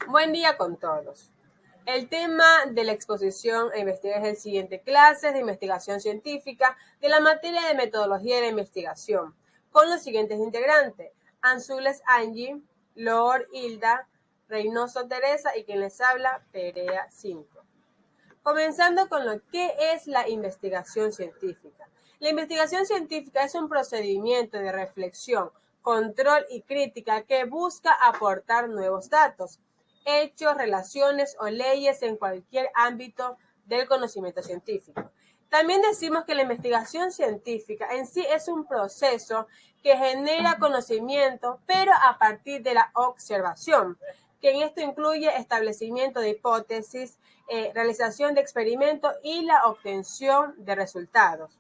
Buen día con todos. El tema de la exposición a investigar es el siguiente: clases de investigación científica de la materia de metodología de la investigación, con los siguientes integrantes: Anzules Angie, Lor Hilda, Reynoso Teresa y quien les habla, Perea 5. Comenzando con lo que es la investigación científica. La investigación científica es un procedimiento de reflexión, control y crítica que busca aportar nuevos datos, hechos, relaciones o leyes en cualquier ámbito del conocimiento científico. También decimos que la investigación científica en sí es un proceso que genera conocimiento, pero a partir de la observación, que en esto incluye establecimiento de hipótesis, realización de experimentos y la obtención de resultados.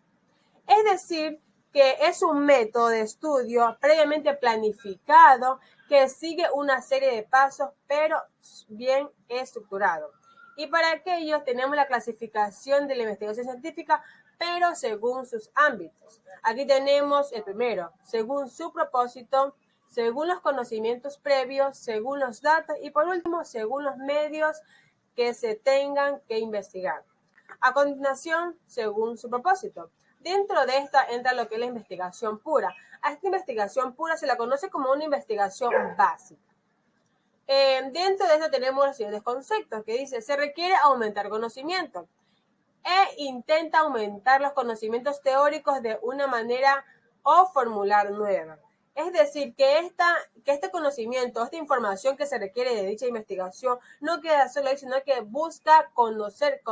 Es decir, que es un método de estudio previamente planificado que sigue una serie de pasos, pero bien estructurado. Y para aquello tenemos la clasificación de la investigación científica, pero según sus ámbitos. Aquí tenemos el primero: según su propósito, según los conocimientos previos, según los datos y por último, según los medios que se tengan que investigar. A continuación, según su propósito. Dentro de esta entra lo que es la investigación pura. A esta investigación pura se la conoce como una investigación básica. Dentro de esto tenemos los siguientes conceptos, que dice: se requiere aumentar conocimiento e intenta aumentar los conocimientos teóricos de una manera o formular nueva. Es decir, que este conocimiento, esta información que se requiere de dicha investigación no queda solo ahí, sino que busca conocer,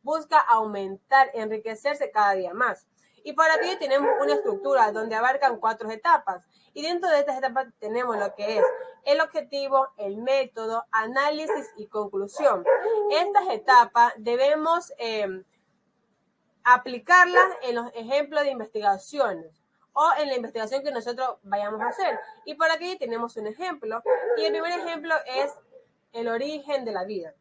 busca aumentar, enriquecerse cada día más. Y para ello tenemos una estructura donde abarcan 4 etapas. Y dentro de estas etapas tenemos lo que es el objetivo, el método, análisis y conclusión. Estas etapas debemos aplicarlas en los ejemplos de investigaciones o en la investigación que nosotros vayamos a hacer. Y por aquí tenemos un ejemplo. Y el primer ejemplo es el origen de la vida.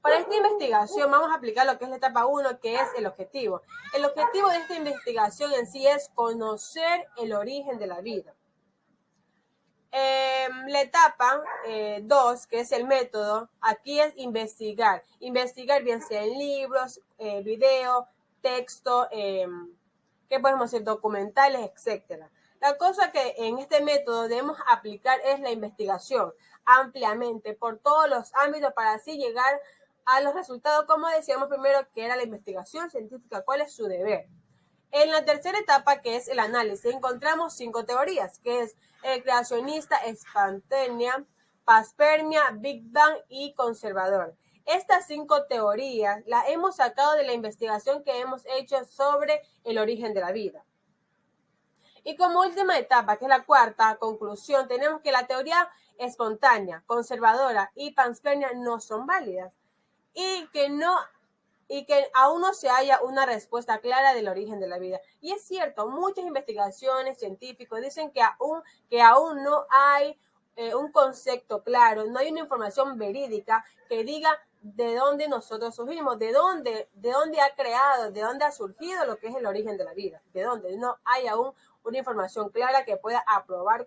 Para esta investigación vamos a aplicar lo que es la etapa 1, que es el objetivo. El objetivo de esta investigación en sí es conocer el origen de la vida. La etapa 2, que es el método, aquí es investigar. Investigar bien sea en libros, video, texto, ¿qué podemos decir? Documentales, etc. La cosa que en este método debemos aplicar es la investigación ampliamente por todos los ámbitos para así llegar a los resultados, como decíamos primero, que era la investigación científica, cuál es su deber. En la tercera etapa, que es el análisis, encontramos 5 teorías, que es el creacionista, espontánea, panspermia, Big Bang y conservador. Estas 5 teorías las hemos sacado de la investigación que hemos hecho sobre el origen de la vida. Y como última etapa, que es la cuarta conclusión, tenemos que la teoría espontánea, conservadora y panspermia no son válidas y que aún no se haya una respuesta clara del origen de la vida. Y es cierto, muchas investigaciones científicas dicen que aún no hay un concepto claro, no hay una información verídica que diga de dónde nosotros surgimos, de dónde ha creado, de dónde ha surgido lo que es el origen de la vida, de dónde no hay aún una información clara que pueda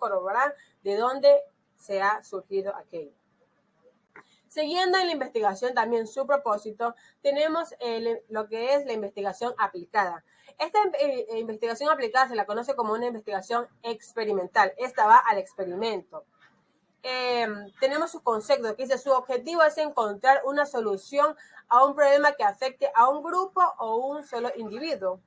corroborar de dónde se ha surgido aquello. Siguiendo en la investigación también su propósito, tenemos lo que es la investigación aplicada. Esta investigación aplicada se la conoce como una investigación experimental. Esta va al experimento. Tenemos su concepto que dice: su objetivo es encontrar una solución a un problema que afecte a un grupo o un solo individuo.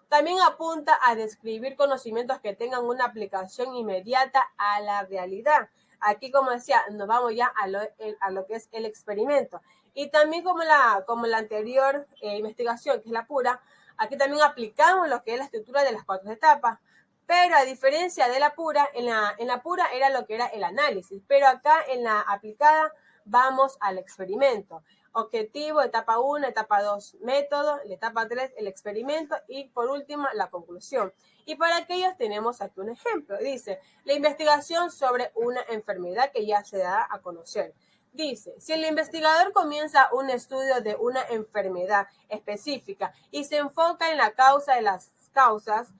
También apunta a describir conocimientos que tengan una aplicación inmediata a la realidad. Aquí, como decía, nos vamos ya a lo que es el experimento. Y también como la anterior investigación, que es la pura, aquí también aplicamos lo que es la estructura de las 4 etapas. Pero a diferencia de la pura, en la pura era lo que era el análisis, pero acá en la aplicada vamos al experimento. Objetivo, etapa 1, etapa 2, método, la etapa 3, el experimento y por último la conclusión. Y para aquellos tenemos aquí un ejemplo. Dice: la investigación sobre una enfermedad que ya se da a conocer. Dice: si el investigador comienza un estudio de una enfermedad específica y se enfoca en la causa de las causas,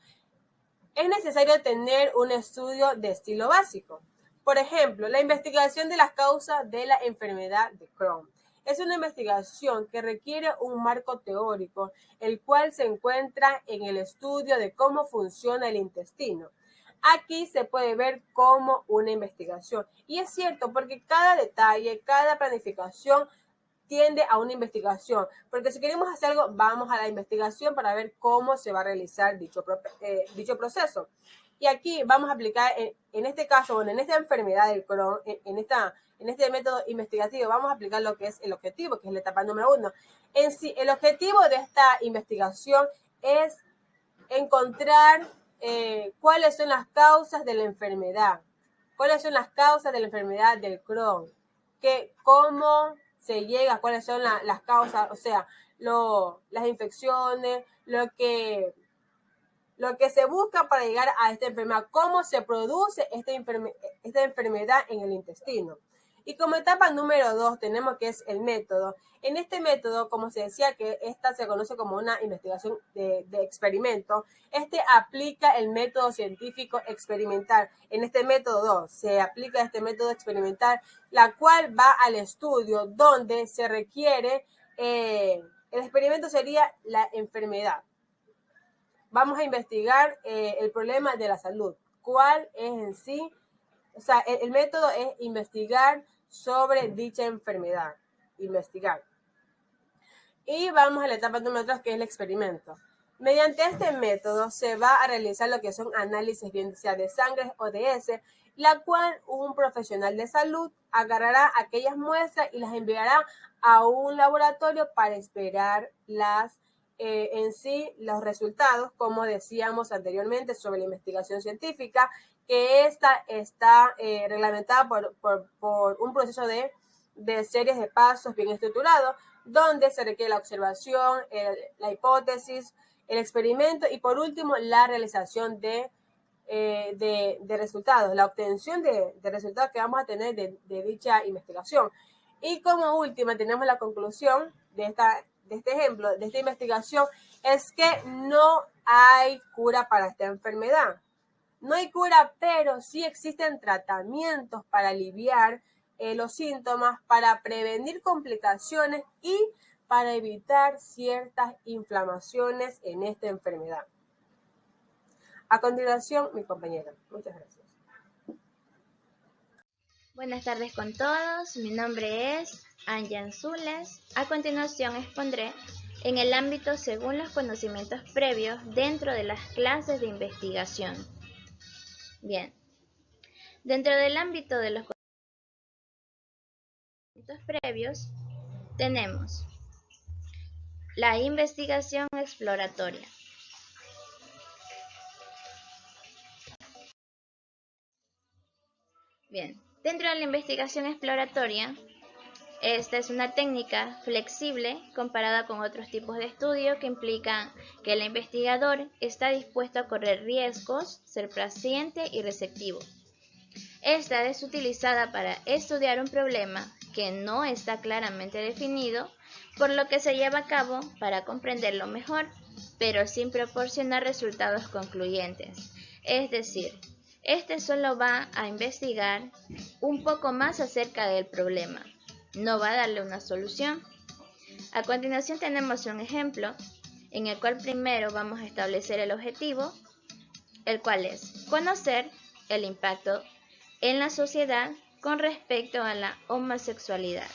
es necesario tener un estudio de estilo básico. Por ejemplo, la investigación de las causas de la enfermedad de Crohn. Es una investigación que requiere un marco teórico, el cual se encuentra en el estudio de cómo funciona el intestino. Aquí se puede ver como una investigación. Y es cierto, porque cada detalle, cada planificación tiende a una investigación, porque si queremos hacer algo, vamos a la investigación para ver cómo se va a realizar dicho proceso. Y aquí vamos a aplicar, en este caso, bueno, en esta enfermedad del Crohn, en este método investigativo, vamos a aplicar lo que es el objetivo, que es la etapa número 1. En sí, el objetivo de esta investigación es encontrar cuáles son las causas de la enfermedad, cuáles son las causas de la enfermedad del Crohn, cómo se llega, cuáles son las causas, o sea, las infecciones, lo que se busca para llegar a esta enfermedad, cómo se produce esta enfermedad en el intestino. Y como etapa número 2 tenemos que es el método. En este método, como se decía que esta se conoce como una investigación de experimento, aplica el método científico experimental. En este método 2 se aplica este método experimental, la cual va al estudio donde se requiere, el experimento sería la enfermedad. Vamos a investigar el problema de la salud. ¿Cuál es en sí? O sea, el método es investigar sobre dicha enfermedad. Investigar. Y vamos a la etapa número 3, que es el experimento. Mediante este método se va a realizar lo que son análisis, bien sea de sangre o de heces, la cual un profesional de salud agarrará aquellas muestras y las enviará a un laboratorio para esperar en sí los resultados, como decíamos anteriormente sobre la investigación científica, que esta está reglamentada por un proceso de series de pasos bien estructurados, donde se requiere la observación, la hipótesis, el experimento y por último la realización de resultados, la obtención de resultados que vamos a tener de dicha investigación. Y como última tenemos la conclusión de este ejemplo, de esta investigación, es que no hay cura para esta enfermedad. No hay cura, pero sí existen tratamientos para aliviar los síntomas, para prevenir complicaciones y para evitar ciertas inflamaciones en esta enfermedad. A continuación, mi compañera. Muchas gracias. Buenas tardes con todos, mi nombre es Anjan Zules. A continuación expondré en el ámbito según los conocimientos previos dentro de las clases de investigación. Bien, dentro del ámbito de los conocimientos previos tenemos la investigación exploratoria. Bien, dentro de la investigación exploratoria, esta es una técnica flexible comparada con otros tipos de estudio que implican que el investigador está dispuesto a correr riesgos, ser paciente y receptivo. Esta es utilizada para estudiar un problema que no está claramente definido, por lo que se lleva a cabo para comprenderlo mejor, pero sin proporcionar resultados concluyentes. Es decir, este solo va a investigar un poco más acerca del problema, no va a darle una solución. A continuación tenemos un ejemplo en el cual primero vamos a establecer el objetivo, el cual es conocer el impacto en la sociedad con respecto a la homosexualidad.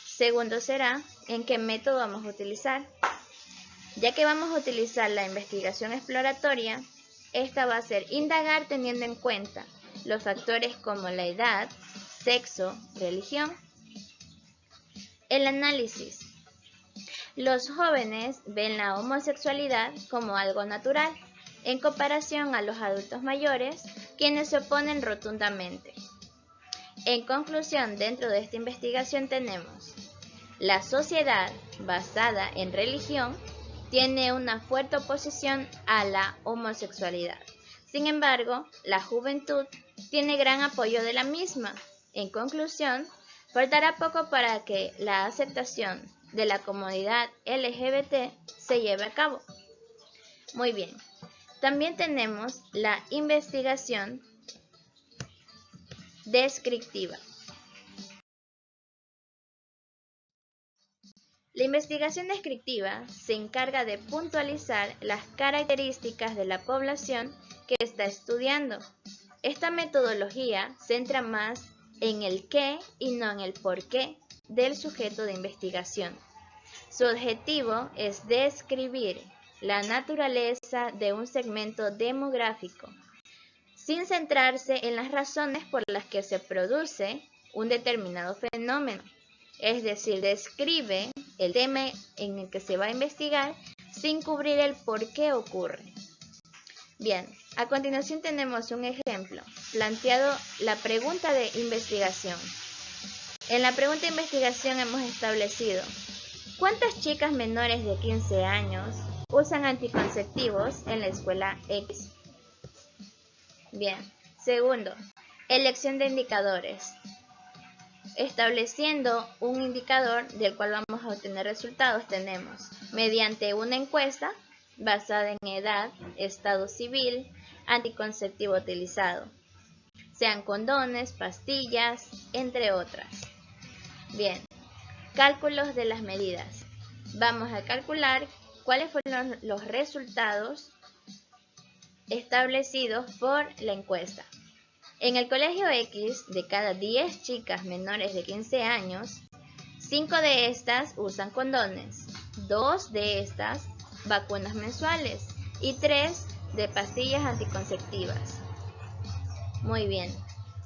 Segundo será en qué método vamos a utilizar. Ya que vamos a utilizar la investigación exploratoria, esta va a ser indagar teniendo en cuenta los factores como la edad, sexo, religión. El análisis. Los jóvenes ven la homosexualidad como algo natural, en comparación a los adultos mayores, quienes se oponen rotundamente. En conclusión, dentro de esta investigación tenemos: la sociedad basada en religión tiene una fuerte oposición a la homosexualidad. Sin embargo, la juventud tiene gran apoyo de la misma. En conclusión, faltará poco para que la aceptación de la comunidad LGBT se lleve a cabo. Muy bien. También tenemos la investigación descriptiva. La investigación descriptiva se encarga de puntualizar las características de la población que está estudiando. Esta metodología centra más en el qué y no en el por qué del sujeto de investigación. Su objetivo es describir la naturaleza de un segmento demográfico, sin centrarse en las razones por las que se produce un determinado fenómeno. Es decir, describe el tema en el que se va a investigar sin cubrir el por qué ocurre. Bien, a continuación tenemos un ejemplo, planteado la pregunta de investigación. En la pregunta de investigación hemos establecido ¿cuántas chicas menores de 15 años usan anticonceptivos en la escuela X? Bien, segundo, elección de indicadores. Estableciendo un indicador del cual vamos a obtener resultados, tenemos mediante una encuesta basada en edad, estado civil, anticonceptivo utilizado, sean condones, pastillas, entre otras. Bien, cálculos de las medidas. Vamos a calcular cuáles fueron los resultados establecidos por la encuesta. En el colegio X, de cada 10 chicas menores de 15 años, 5 de estas usan condones, 2 de estas vacunas mensuales y 3 de pastillas anticonceptivas. Muy bien.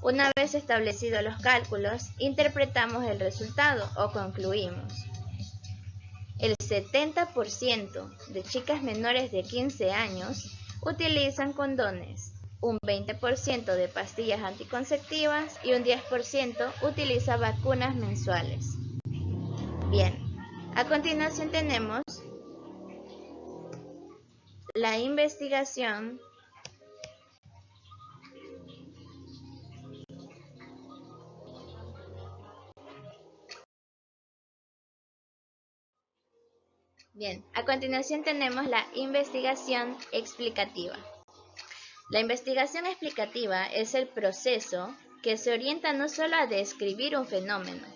Una vez establecidos los cálculos, interpretamos el resultado o concluimos. El 70% de chicas menores de 15 años utilizan condones, un 20% de pastillas anticonceptivas y un 10% utiliza vacunas mensuales. Bien, a continuación tenemos la investigación a continuación tenemos la investigación explicativa. La investigación explicativa es el proceso que se orienta no solo a describir un fenómeno,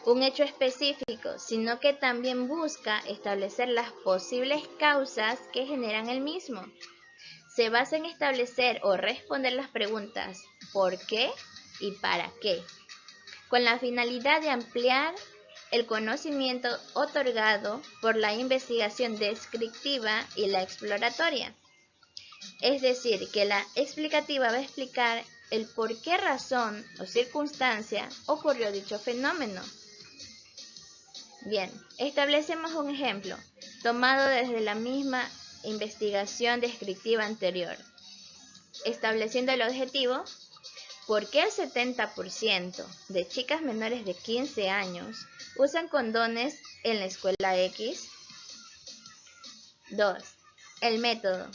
un hecho específico, sino que también busca establecer las posibles causas que generan el mismo. Se basa en establecer o responder las preguntas ¿por qué? Y ¿para qué?, con la finalidad de ampliar el conocimiento otorgado por la investigación descriptiva y la exploratoria. Es decir, que la explicativa va a explicar el por qué razón o circunstancia ocurrió dicho fenómeno. Bien, establecemos un ejemplo, tomado desde la misma investigación descriptiva anterior. Estableciendo el objetivo, ¿por qué el 70% de chicas menores de 15 años usan condones en la escuela X? 2. El método.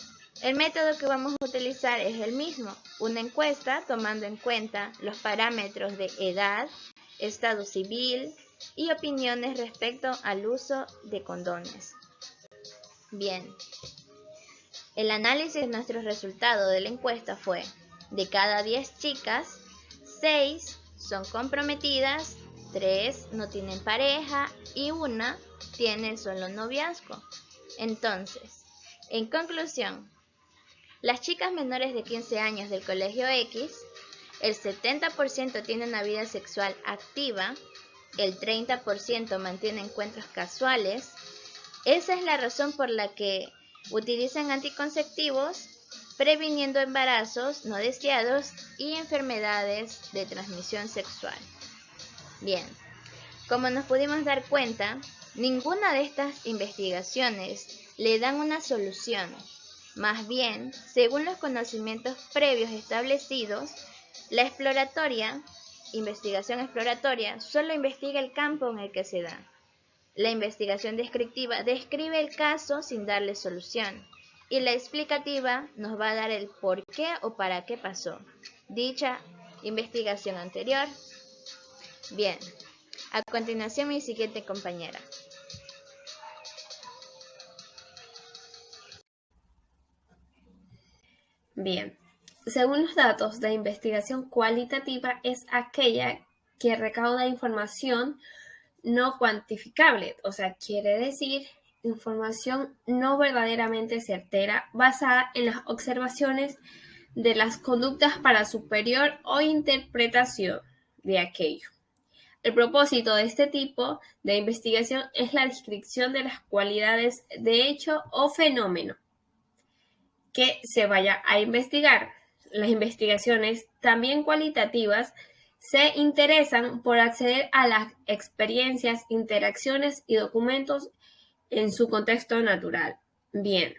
El método que vamos a utilizar es el mismo, una encuesta tomando en cuenta los parámetros de edad, estado civil y opiniones respecto al uso de condones. Bien, el análisis de nuestros resultados de la encuesta fue: de cada 10 chicas, 6 son comprometidas, 3 no tienen pareja y 1 tiene solo noviazgo. Entonces, en conclusión, las chicas menores de 15 años del colegio X, el 70% tiene una vida sexual activa, el 30% mantiene encuentros casuales. Esa es la razón por la que utilizan anticonceptivos, previniendo embarazos no deseados y enfermedades de transmisión sexual. Bien, como nos pudimos dar cuenta, ninguna de estas investigaciones le dan una solución. Más bien, según los conocimientos previos establecidos, la investigación exploratoria, solo investiga el campo en el que se da. La investigación descriptiva describe el caso sin darle solución, y la explicativa nos va a dar el por qué o para qué pasó dicha investigación anterior. Bien, a continuación mi siguiente compañera. Bien, Según los datos de investigación cualitativa, es aquella que recauda información no cuantificable, o sea, quiere decir información no verdaderamente certera basada en las observaciones de las conductas para superior o interpretación de aquello. El propósito de este tipo de investigación es la descripción de las cualidades de hecho o fenómeno que se vaya a investigar. Las investigaciones, también cualitativas, se interesan por acceder a las experiencias, interacciones y documentos en su contexto natural. Bien,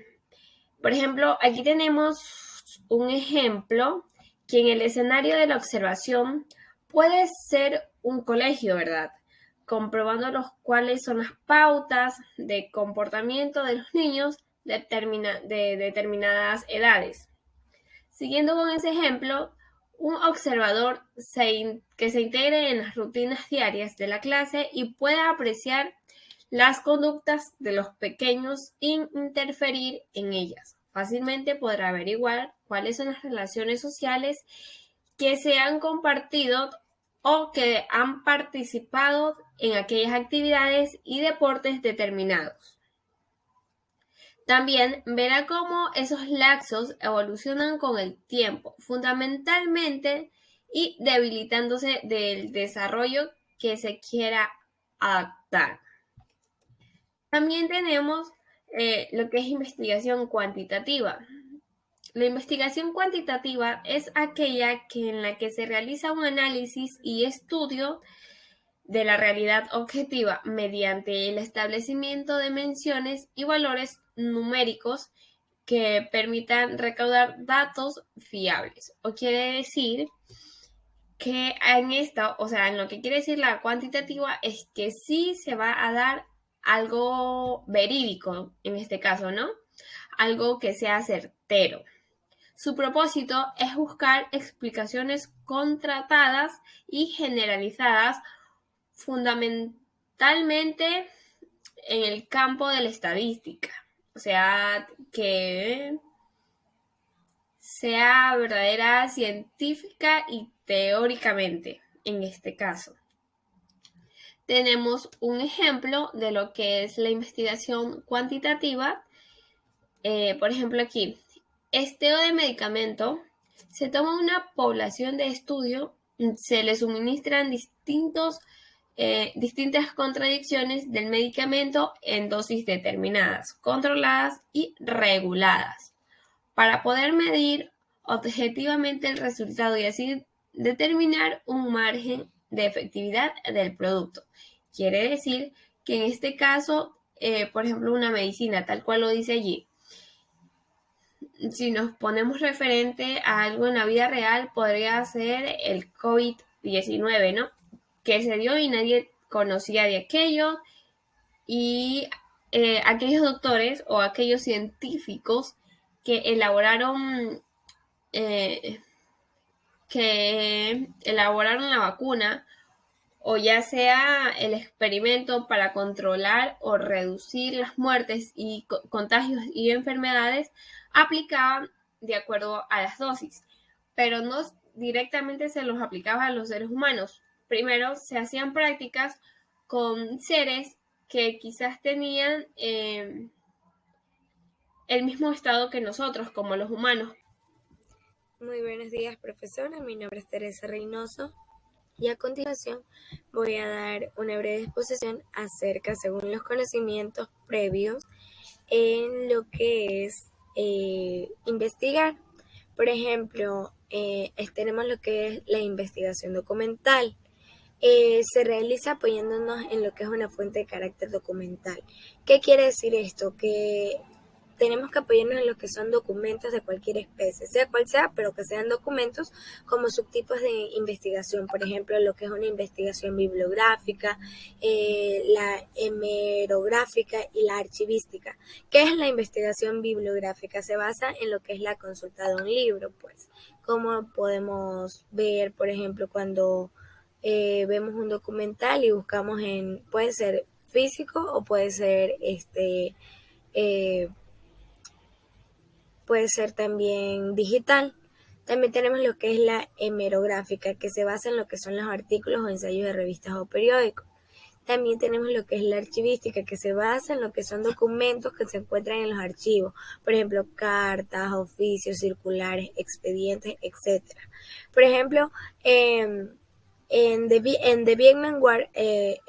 por ejemplo, aquí tenemos un ejemplo que en el escenario de la observación puede ser un colegio, ¿verdad? Comprobando los cuáles son las pautas de comportamiento de los niños de determinadas edades. Siguiendo con ese ejemplo, un observador que se integre en las rutinas diarias de la clase y pueda apreciar las conductas de los pequeños sin interferir en ellas. Fácilmente podrá averiguar cuáles son las relaciones sociales que se han compartido o que han participado en aquellas actividades y deportes determinados. También verá cómo esos laxos evolucionan con el tiempo, fundamentalmente y debilitándose del desarrollo que se quiera adaptar. También tenemos lo que es investigación cuantitativa. La investigación cuantitativa es aquella en la que se realiza un análisis y estudio de la realidad objetiva mediante el establecimiento de menciones y valores numéricos que permitan recaudar datos fiables. O quiere decir que en lo que quiere decir la cuantitativa es que sí se va a dar algo verídico en este caso, ¿no? Algo que sea certero. Su propósito es buscar explicaciones contratadas y generalizadas fundamentalmente en el campo de la estadística. O sea, que sea verdadera científica y teóricamente en este caso. Tenemos un ejemplo de lo que es la investigación cuantitativa. Por ejemplo, aquí, esteo de medicamento, se toma una población de estudio, se le suministran distintas contradicciones del medicamento en dosis determinadas, controladas y reguladas, para poder medir objetivamente el resultado y así determinar un margen de efectividad del producto. Quiere decir que en este caso, por ejemplo, una medicina, tal cual lo dice allí, si nos ponemos referente a algo en la vida real, podría ser el COVID-19, ¿no? Que se dio y nadie conocía de aquello, y aquellos doctores o aquellos científicos que elaboraron la vacuna, o ya sea el experimento para controlar o reducir las muertes y contagios y enfermedades, aplicaban de acuerdo a las dosis, pero no directamente se los aplicaba a los seres humanos. Primero se hacían prácticas con seres que quizás tenían el mismo estado que nosotros, como los humanos. Muy buenos días, profesora. Mi nombre es Teresa Reynoso y a continuación voy a dar una breve exposición acerca, según los conocimientos previos, en lo que es investigar. Por ejemplo, tenemos lo que es la investigación documental. Se realiza apoyándonos en lo que es una fuente de carácter documental. ¿Qué quiere decir esto? Que tenemos que apoyarnos en lo que son documentos de cualquier especie, sea cual sea, pero que sean documentos como subtipos de investigación. Por ejemplo, lo que es una investigación bibliográfica, la hemerográfica y la archivística. ¿Qué es la investigación bibliográfica? Se basa en lo que es la consulta de un libro, pues. Como podemos ver, por ejemplo, cuando vemos un documental y buscamos puede ser físico o puede ser puede ser también digital. También tenemos lo que es la hemerográfica, que se basa en lo que son los artículos o ensayos de revistas o periódicos. También tenemos lo que es la archivística, que se basa en lo que son documentos que se encuentran en los archivos, por ejemplo, cartas, oficios, circulares, expedientes, etc. Por ejemplo, en The Vietnam War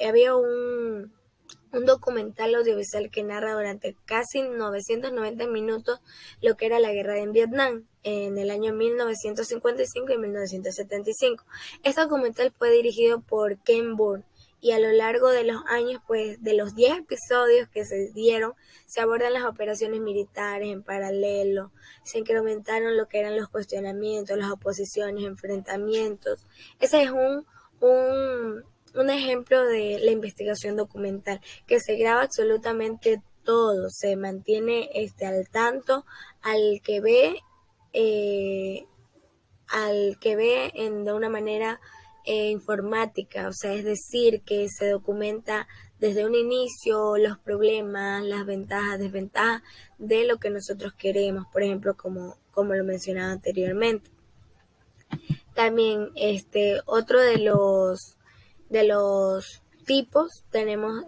había un documental audiovisual que narra durante casi 990 minutos lo que era la guerra en Vietnam en el año 1955 y 1975. Este documental fue dirigido por Ken Burns y a lo largo de los años, pues de los 10 episodios que se dieron, se abordan las operaciones militares en paralelo, se incrementaron lo que eran los cuestionamientos, las oposiciones, enfrentamientos. Ese es un ejemplo de la investigación documental, que se graba absolutamente todo, se mantiene al tanto al que ve de una manera informática, o sea, es decir, que se documenta desde un inicio los problemas, las ventajas, desventajas de lo que nosotros queremos, por ejemplo, como lo mencionaba anteriormente. También otro de los tipos tenemos,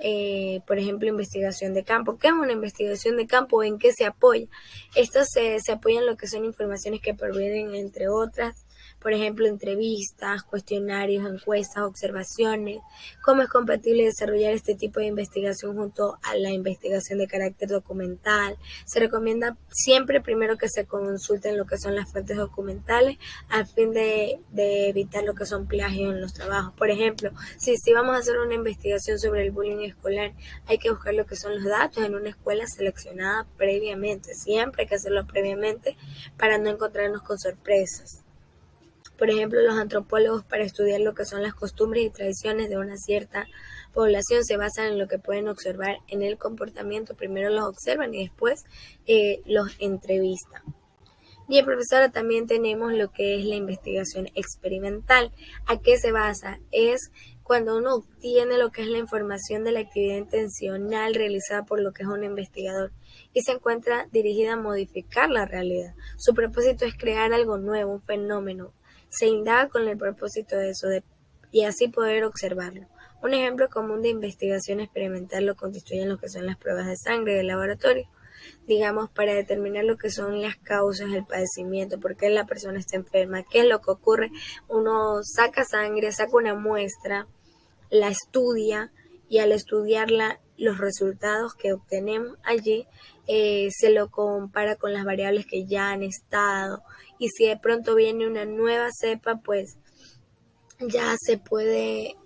por ejemplo, investigación de campo. ¿Qué es una investigación de campo? ¿En qué se apoya? Esto se apoya en lo que son informaciones que provienen, entre otras, por ejemplo, entrevistas, cuestionarios, encuestas, observaciones. ¿Cómo es compatible desarrollar este tipo de investigación junto a la investigación de carácter documental? Se recomienda siempre primero que se consulten lo que son las fuentes documentales a fin de evitar lo que son plagios en los trabajos. Por ejemplo, si vamos a hacer una investigación sobre el bullying escolar, hay que buscar lo que son los datos en una escuela seleccionada previamente. Siempre hay que hacerlo previamente para no encontrarnos con sorpresas. Por ejemplo, los antropólogos, para estudiar lo que son las costumbres y tradiciones de una cierta población, se basan en lo que pueden observar en el comportamiento. Primero los observan y después los entrevistan. Bien, profesora, también tenemos lo que es la investigación experimental. ¿A qué se basa? Es cuando uno obtiene lo que es la información de la actividad intencional realizada por lo que es un investigador y se encuentra dirigida a modificar la realidad. Su propósito es crear algo nuevo, un fenómeno. Se indaga con el propósito de eso y así poder observarlo. Un ejemplo común de investigación experimental lo constituyen lo que son las pruebas de sangre del laboratorio, digamos, para determinar lo que son las causas del padecimiento, por qué la persona está enferma, qué es lo que ocurre. Uno saca sangre, saca una muestra, la estudia y al estudiarla, los resultados que obtenemos allí se lo compara con las variables que ya han estado, y si de pronto viene una nueva cepa, pues ya se puede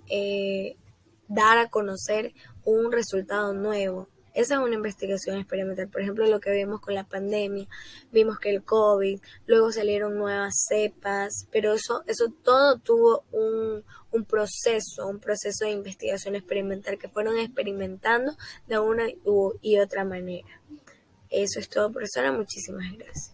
dar a conocer un resultado nuevo. Esa es una investigación experimental. Por ejemplo, lo que vimos con la pandemia, vimos que el COVID, luego salieron nuevas cepas, pero eso todo tuvo un proceso de investigación experimental que fueron experimentando de una y otra manera. Eso es todo, profesora. Muchísimas gracias.